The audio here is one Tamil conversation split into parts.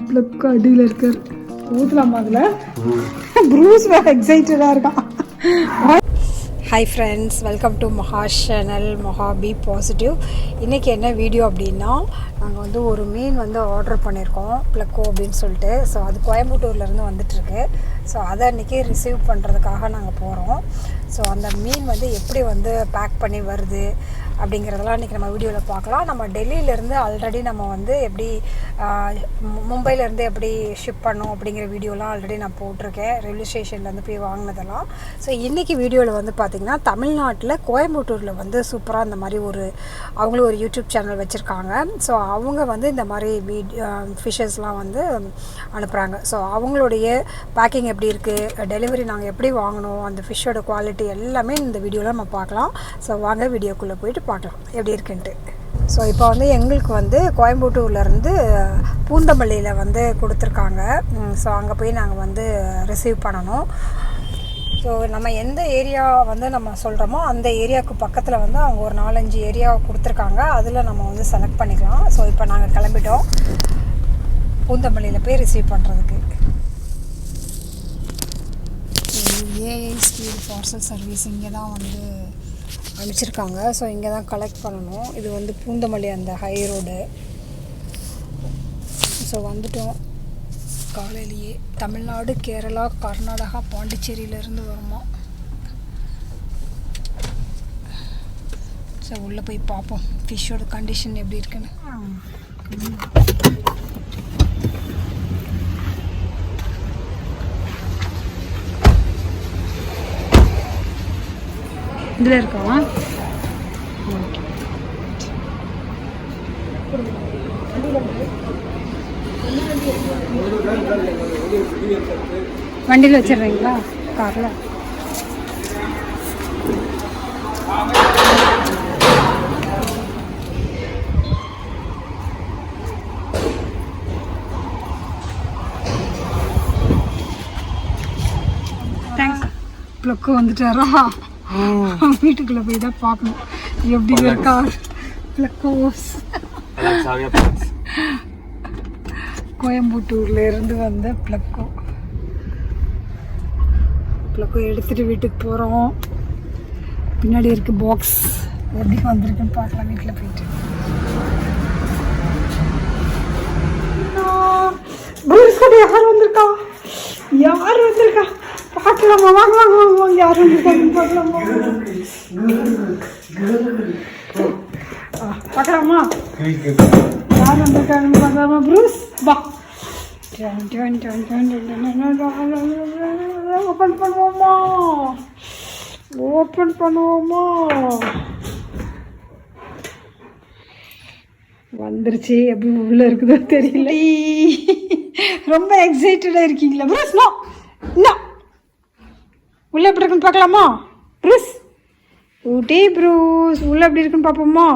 ப்ளக் அடியில் இருக்கார். ஊற்றலாமா அதில்? ப்ரூஸ் வேறு எக்ஸைட்டடாக இருக்கான். Hi friends, welcome to Maha channel, Maha be positive. இன்றைக்கி என்ன வீடியோ அப்படின்னா, நாங்கள் வந்து ஒரு மீன் வந்து ஆர்டர் பண்ணியிருக்கோம், ப்ளக்கோ அப்படின்னு சொல்லிட்டு. ஸோ அது கோயம்புத்தூர்லேருந்து வந்துட்டுருக்கு. ஸோ அதை இன்றைக்கி ரிசீவ் பண்ணுறதுக்காக நாங்கள் போகிறோம். ஸோ அந்த மீன் வந்து எப்படி வந்து பேக் பண்ணி வருது அப்படிங்கிறதெல்லாம் இன்றைக்கி நம்ம வீடியோவில் பார்க்கலாம். நம்ம டெல்லியிலேருந்து ஆல்ரெடி நம்ம வந்து எப்படி மும்பையிலேருந்து எப்படி ஷிப் பண்ணோம் அப்படிங்கிற வீடியோலாம் ஆல்ரெடி நான் போட்டிருக்கேன், ரயில்வே ஸ்டேஷன்லேருந்து போய் வாங்கினதெல்லாம். ஸோ இன்றைக்கி வீடியோவில் வந்து பார்த்திங்கன்னா, தமிழ்நாட்டில் கோயம்புத்தூரில் வந்து சூப்பராக இந்த மாதிரி அவங்களும் ஒரு யூடியூப் சேனல் வச்சுருக்காங்க. ஸோ அவங்க வந்து இந்த மாதிரி ஃபிஷ்ஷஸ்லாம் வந்து அனுப்புகிறாங்க. ஸோ அவங்களுடைய பேக்கிங் எப்படி இருக்குது, டெலிவரி நாங்கள் எப்படி வாங்கினோம், அந்த ஃபிஷ்ஷோட குவாலிட்டி எல்லாமே இந்த வீடியோவில் நம்ம பார்க்கலாம். ஸோ வாங்க வீடியோக்குள்ளே போயிட்டு பார்க்கலாம் எப்படி இருக்குன்ட்டு. ஸோ இப்போ வந்து எங்களுக்கு வந்து கோயம்புத்தூர்லேருந்து பூந்தமல்லியில் வந்து கொடுத்துருக்காங்க. ஸோ அங்கே போய் நாங்கள் வந்து ரிசீவ் பண்ணணும். ஸோ நம்ம எந்த ஏரியா வந்து நம்ம சொல்கிறோமோ அந்த ஏரியாவுக்கு பக்கத்தில் வந்து அவங்க ஒரு 4-5 ஏரியா கொடுத்துருக்காங்க. அதில் நம்ம வந்து செலக்ட் பண்ணிக்கலாம். ஸோ இப்போ நாங்கள் கிளம்பிட்டோம் பூந்தமல்லியில் போய் ரிசீவ் பண்ணுறதுக்கு. ஏஐ ஸ்பீட் பார்சல் சர்வீஸ் இங்கே தான் வந்து அனுப்பிச்சிருக்காங்க. ஸோ இங்கே தான் கலெக்ட் பண்ணணும். இது வந்து பூந்தமல்லி அந்த ஹை ரோடு. ஸோ வந்துட்டோம் காலையிலேயே. தமிழ்நாடு, கேரளா, கர்நாடகா, பாண்டிச்சேரியிலேருந்து வருமா. ஸோ உள்ளே போய் பார்ப்போம் ஃபிஷ்ஷோட கண்டிஷன் எப்படி இருக்குன்னு. இதில் இருக்கா? ஓகே, வண்டியில் வச்சிடுறீங்களா காரில்? தேங்க்ஸ். ப்ளக்கு வந்துட்டாரா? வீட்டுக்குள்ளே போய் தான் பார்க்கணும் எப்படி இருக்கா ப்ளக்கோஸ். கோயம்புத்தூர்லேருந்து வந்த ப்ளக்கோ எடுத்துகிட்டு வீட்டுக்கு போகிறோம். பின்னாடி இருக்குது பாக்ஸ். எப்படி வந்திருக்குன்னு பார்க்கலாம் வீட்டில் போயிட்டு. யார் வந்திருக்கா? பார்க்கலாமா? வாங்க யார் வந்திருக்காங்க பார்க்கலாமா? பார்க்கலாமா யார் வந்திருக்காங்கன்னு பார்க்கலாமா? ப்ரூஸ் வா. ஓப்பன் பண்ணுவோமா? வந்துருச்சு. எப்படி உள்ள இருக்குதோ தெரியல. ரொம்ப எக்ஸைட்டடாக இருக்கீங்களா ப்ரூஸ்? உள்ள எப்படி இருக்குன்னு பார்க்கலாமா ப்ரூஸ்? ஊட்டி ப்ரூஸ் உள்ள எப்படி இருக்குன்னு பார்ப்போமா?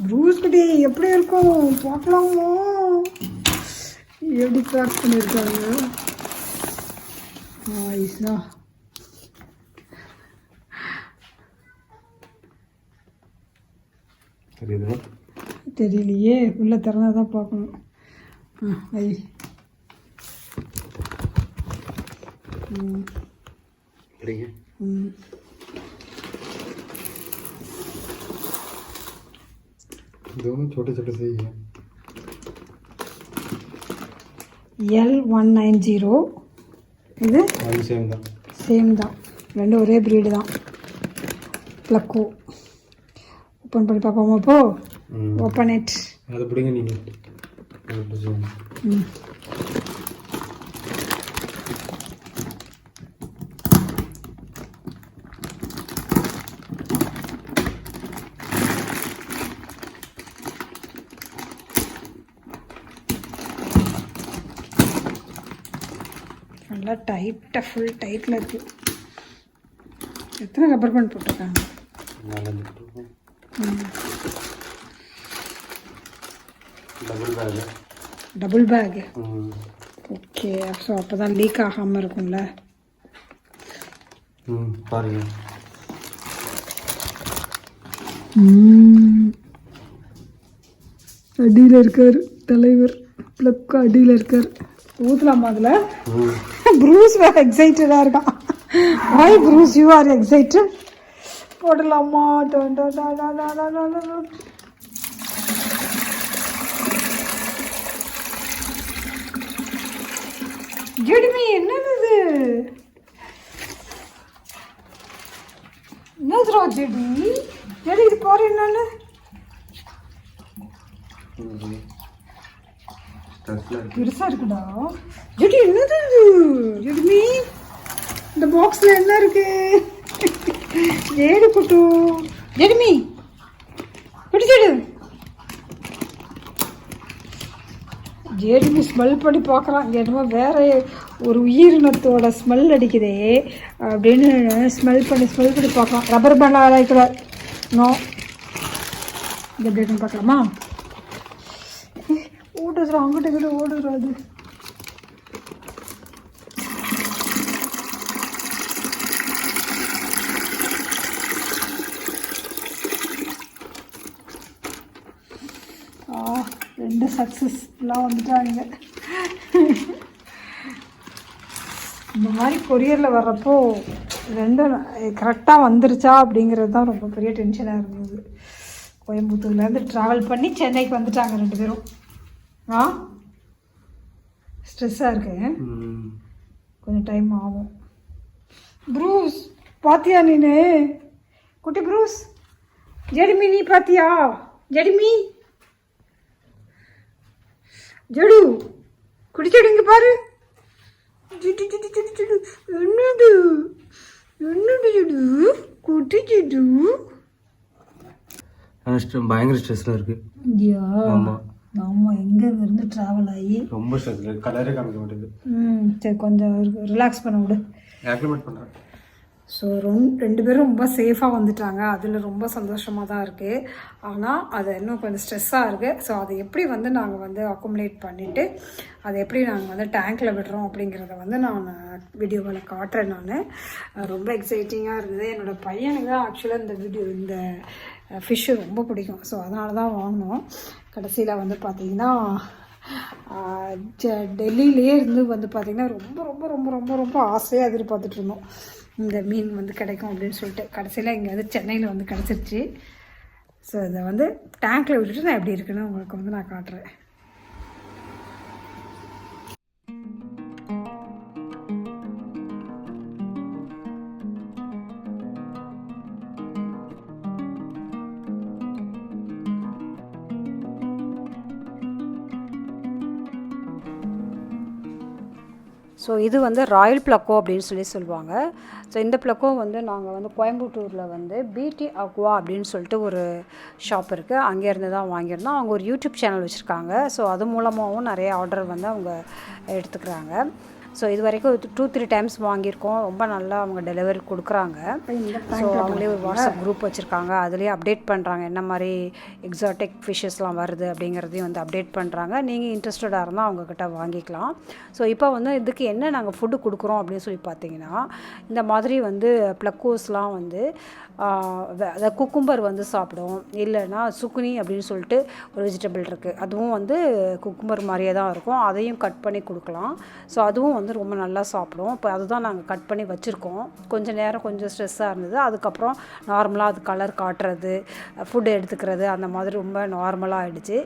ப்ரூஸ் கிட்டே எப்படி இருக்கும் பார்க்கலாமா? எப்படி பேக் பண்ணியிருக்காங்க. ஐஸ்னா தெரியலையே. உள்ள திறந்தா தான் பார்க்கணும். ஐ दोनों छोटे छोटे से ही हैं. L190 இது சேம் தான். ரெண்டும் ஒரே ப்ரீடு தான். ப்ளக்கோ ஓப்பன் பண்ணி பார்ப்போமா? இப்போ ஓப்பன் இட். அதை பிடிங்க நீங்கள். நல்லா டைட்டாக ஃபுல் டைட்டில் இருக்குது. எத்தனை ரப்பர் பேண்ட் போட்டிருக்காங்க? Double pack. ஓகே, ஸோ அப்போ தான் லீக் ஆகாமல் இருக்கும்ல. பாருங்க. அடியில் இருக்கார் தலைவர், ப்ளக்கு அடியில் இருக்கார். ஊற்றலாமா அதில்? ப்ரூஸ் வேறு எக்ஸைட்டடாக இருக்கான். வாய் ப்ரூஸ், யூ ஆர் எக்ஸைட்டட். போடலாமா? ஜெடிமி, என்னது இது? என்னதுரா ஜெடி? ஜெடி இது பாரு என்னன்னு. பெருசா இருக்குடா ஜெடி. என்னது இது ஜெடிமி? இந்த பாக்ஸ்ல என்ன இருக்கு? Jade good. ஜெடிமி குட்டி ஜெடு. ஜேடிமி ஸ்மெல் பண்ணி பார்க்குறான். என்னமோ வேற ஒரு உயிரினத்தோட ஸ்மெல் அடிக்குதே அப்படின்னு ஸ்மெல் பண்ணி பார்க்கலாம். ரப்பர் பேண்டாக அழைக்கிறார். நோ, இது எப்படி இருக்குன்னு பார்க்கலாமா? ஓடுறா, அங்கிட்ட கிட்ட ஓடுறா. அது ரெண்டு சக்ஸஸ்ஃபுல்லாக வந்துட்டாங்க. இந்த மாதிரி கொரியரில் வர்றப்போ ரெண்டும் கரெக்டாக வந்துருச்சா அப்படிங்கிறது தான் ரொம்ப பெரிய டென்ஷனாக இருந்தது. கோயம்புத்தூர்லேருந்து ட்ராவல் பண்ணி சென்னைக்கு வந்துட்டாங்க ரெண்டு பேரும். ஸ்ட்ரெஸ்ஸாக இருக்கு, கொஞ்சம் டைம் ஆகும். ப்ரூஸ் பாத்தியா நீனு? குட்டி ப்ரூஸ், ஜெடிமி நீ பாத்தியா? ஜெடிமி, ஜெடு குட்டி ஜெடு இங்கே பாரு. என்னது என்னது ஜெடு? குட்டி ஜெடு பயங்கர ஸ்ட்ரெஸ்ல இருக்கு. ஆமாம், எங்கேருந்து ட்ராவல் ஆகி ரொம்ப ஸ்ட்ரெஸ்ல, கலரே காமிக்க மாட்டேங்குது. சரி, கொஞ்சம் ரிலாக்ஸ் பண்ண விடு. ஆக்லிமேட் பண்ணுறேன். ஸோ ரெண்டு பேரும் ரொம்ப சேஃபாக வந்துட்டாங்க. அதில் ரொம்ப சந்தோஷமாக தான் இருக்குது. ஆனால் அது இன்னும் கொஞ்சம் ஸ்ட்ரெஸ்ஸாக இருக்குது. ஸோ அதை எப்படி வந்து நாங்கள் வந்து அக்குமுலேட் பண்ணிவிட்டு அதை எப்படி நாங்கள் வந்து டேங்க்கில் விடுறோம் அப்படிங்கிறத வந்து நான் வீடியோவில் காட்டுறேன். நான் ரொம்ப எக்ஸைட்டிங்காக இருந்தது. என்னோடய பையனுக்கு தான் ஆக்சுவலாக இந்த ஃபிஷ்ஷு ரொம்ப பிடிக்கும். ஸோ அதனால தான் வாங்கினோம். கடைசியில் வந்து பார்த்திங்கன்னா டெல்லியிலே இருந்து வந்து பார்த்திங்கன்னா ரொம்ப ரொம்ப ரொம்ப ரொம்ப ரொம்ப ஆசையாக எதிர்பார்த்துட்டு இருந்தோம் இந்த மீன் வந்து கிடைக்கும் அப்படின்னு சொல்லிட்டு. கடைசியில் இங்கே வந்து சென்னையில் வந்து கிடச்சிருச்சு. ஸோ இதை வந்து டேங்க்கில் விட்டுட்டு நான் எப்படி இருக்குன்னு உங்களுக்கு வந்து நான் காட்டுறேன். ஸோ இது வந்து ராயல் ப்ளக்கோ அப்படின்னு சொல்லுவாங்க. ஸோ இந்த ப்ளக்கோ வந்து நாங்கள் வந்து கோயம்புத்தூரில் வந்து பிடி அக்வா அப்படின்னு சொல்லிட்டு ஒரு ஷாப் இருக்குது, அங்கேருந்து தான் வாங்கியிருந்தோம். அவங்க ஒரு யூடியூப் சேனல் வச்சுருக்காங்க. ஸோ அது மூலமாகவும் நிறைய ஆர்டர் வந்து அவங்க எடுத்துக்கிறாங்க. ஸோ இது வரைக்கும் 2-3 டைம்ஸ் வாங்கியிருக்கோம். ரொம்ப நல்லா அவங்க டெலிவரி கொடுக்குறாங்க. ஸோ அவங்களே ஒரு வாட்ஸ்அப் குரூப் வச்சுருக்காங்க, அதுலேயே அப்டேட் பண்ணுறாங்க என்ன மாதிரி எக்ஸாட்டிக் ஃபிஷ்ஷஸ்லாம் வருது அப்படிங்கிறதையும் வந்து அப்டேட் பண்ணுறாங்க. நீங்கள் இன்ட்ரெஸ்டடாக இருந்தால் அவங்கக்கிட்ட வாங்கிக்கலாம். ஸோ இப்போ வந்து இதுக்கு என்ன நாங்கள் ஃபுட்டு கொடுக்குறோம் அப்படின்னு சொல்லி பார்த்தீங்கன்னா, இந்த மாதிரி வந்து ப்ளக்கோஸ்லாம் வந்து அதை குக்கும்பர் வந்து சாப்பிடும். இல்லைன்னா சுக்குனி அப்படின்னு சொல்லிட்டு ஒரு வெஜிடபிள் இருக்குது, அதுவும் வந்து குக்கும்பர் மாதிரியே தான் இருக்கும். அதையும் கட் பண்ணி கொடுக்கலாம். ஸோ அதுவும் வந்து ரொம்ப நல்லா சாப்பிடும். இப்போ அதுதான் நாங்கள் கட் பண்ணி வச்சுருக்கோம். கொஞ்சம் நேரம் கொஞ்சம் ஸ்ட்ரெஸ்ஸாக இருந்தது. அதுக்கப்புறம் நார்மலாக அது கலர் காட்டுறது, ஃபுட்டு எடுத்துக்கிறது, அந்த மாதிரி ரொம்ப நார்மலாக ஆகிடுச்சு.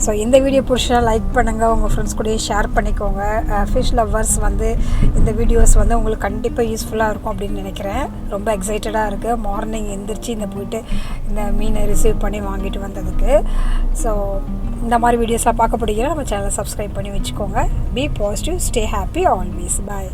ஸோ இந்த வீடியோ பிடிச்சா லைக் பண்ணுங்கள், உங்கள் ஃப்ரெண்ட்ஸ் கூடயே ஷேர் பண்ணிக்கோங்க. ஃபிஷ் லவ்வர்ஸ் வந்து இந்த வீடியோஸ் வந்து உங்களுக்கு கண்டிப்பாக யூஸ்ஃபுல்லாக இருக்கும் அப்படின்னு நினைக்கிறேன். ரொம்ப எக்ஸைட்டடாக இருக்குது மார்னிங் எந்திரிச்சு இந்த போயிட்டு இந்த மீனை ரிசீவ் பண்ணி வாங்கிட்டு வந்ததுக்கு. ஸோ இந்த மாதிரி வீடியோஸ்லாம் பார்க்க பிடிக்கிறேன், நம்ம சேனலை சப்ஸ்கிரைப் பண்ணி வச்சுக்கோங்க. Be positive, stay happy always. Bye.